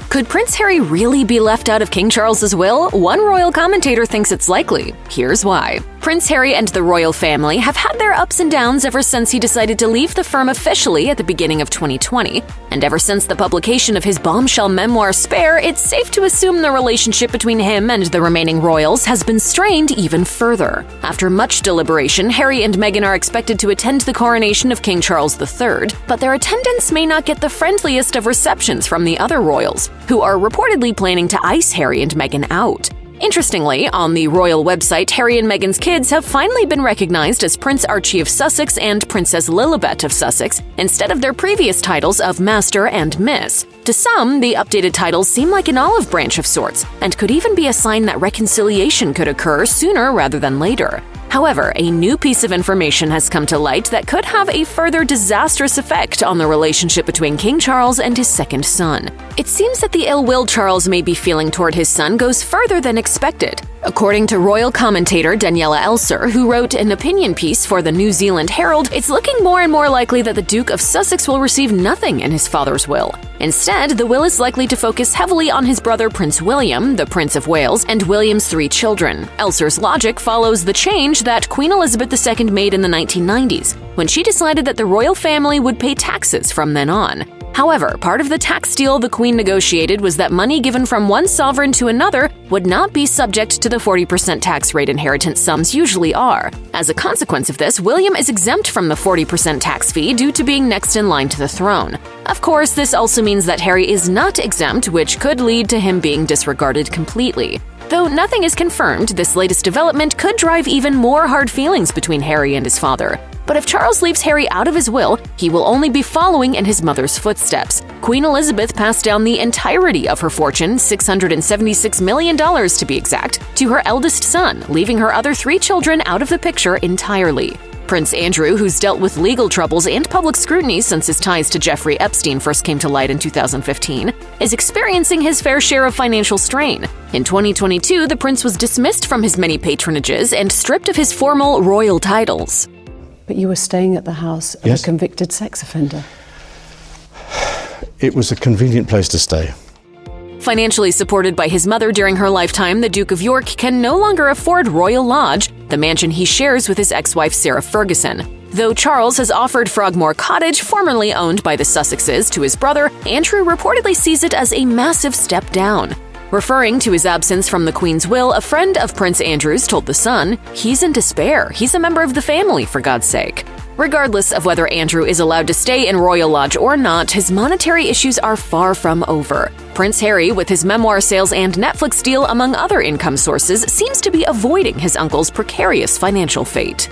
Could Prince Harry really be left out of King Charles's will? One royal commentator thinks it's likely. Here's why. Prince Harry and the royal family have had their ups and downs ever since he decided to leave the firm officially at the beginning of 2020. And ever since the publication of his bombshell memoir Spare, it's safe to assume the relationship between him and the remaining royals has been strained even further. After much deliberation, Harry and Meghan are expected to attend the coronation of King Charles III, but their attendance may not get the friendliest of receptions from the other royals, who are reportedly planning to ice Harry and Meghan out. Interestingly, on the royal website, Harry and Meghan's kids have finally been recognized as Prince Archie of Sussex and Princess Lilibet of Sussex, instead of their previous titles of Master and Miss. To some, the updated titles seem like an olive branch of sorts, and could even be a sign that reconciliation could occur sooner rather than later. However, a new piece of information has come to light that could have a further disastrous effect on the relationship between King Charles and his second son. It seems that the ill will Charles may be feeling toward his son goes further than expected. According to royal commentator Daniela Elser, who wrote an opinion piece for the New Zealand Herald, it's looking more and more likely that the Duke of Sussex will receive nothing in his father's will. Instead, the will is likely to focus heavily on his brother Prince William, the Prince of Wales, and William's 3 children. Elser's logic follows the change that Queen Elizabeth II made in the 1990s, when she decided that the royal family would pay taxes from then on. However, part of the tax deal the Queen negotiated was that money given from one sovereign to another would not be subject to the 40% tax rate inheritance sums usually are. As a consequence of this, William is exempt from the 40% tax fee due to being next in line to the throne. Of course, this also means that Harry is not exempt, which could lead to him being disregarded completely. Though nothing is confirmed, this latest development could drive even more hard feelings between Harry and his father. But if Charles leaves Harry out of his will, he will only be following in his mother's footsteps. Queen Elizabeth passed down the entirety of her fortune, $676 million to be exact, to her eldest son, leaving her other 3 children out of the picture entirely. Prince Andrew, who's dealt with legal troubles and public scrutiny since his ties to Jeffrey Epstein first came to light in 2015, is experiencing his fair share of financial strain. In 2022, the prince was dismissed from his many patronages and stripped of his formal royal titles. But you were staying at the house of a convicted sex offender. It was a convenient place to stay. Financially supported by his mother during her lifetime, the Duke of York can no longer afford Royal Lodge, the mansion he shares with his ex-wife Sarah Ferguson. Though Charles has offered Frogmore Cottage, formerly owned by the Sussexes, to his brother, Andrew reportedly sees it as a massive step down. Referring to his absence from the Queen's will, a friend of Prince Andrew's told The Sun, "He's in despair. He's a member of the family, for God's sake." Regardless of whether Andrew is allowed to stay in Royal Lodge or not, his monetary issues are far from over. Prince Harry, with his memoir sales and Netflix deal among other income sources, seems to be avoiding his uncle's precarious financial fate.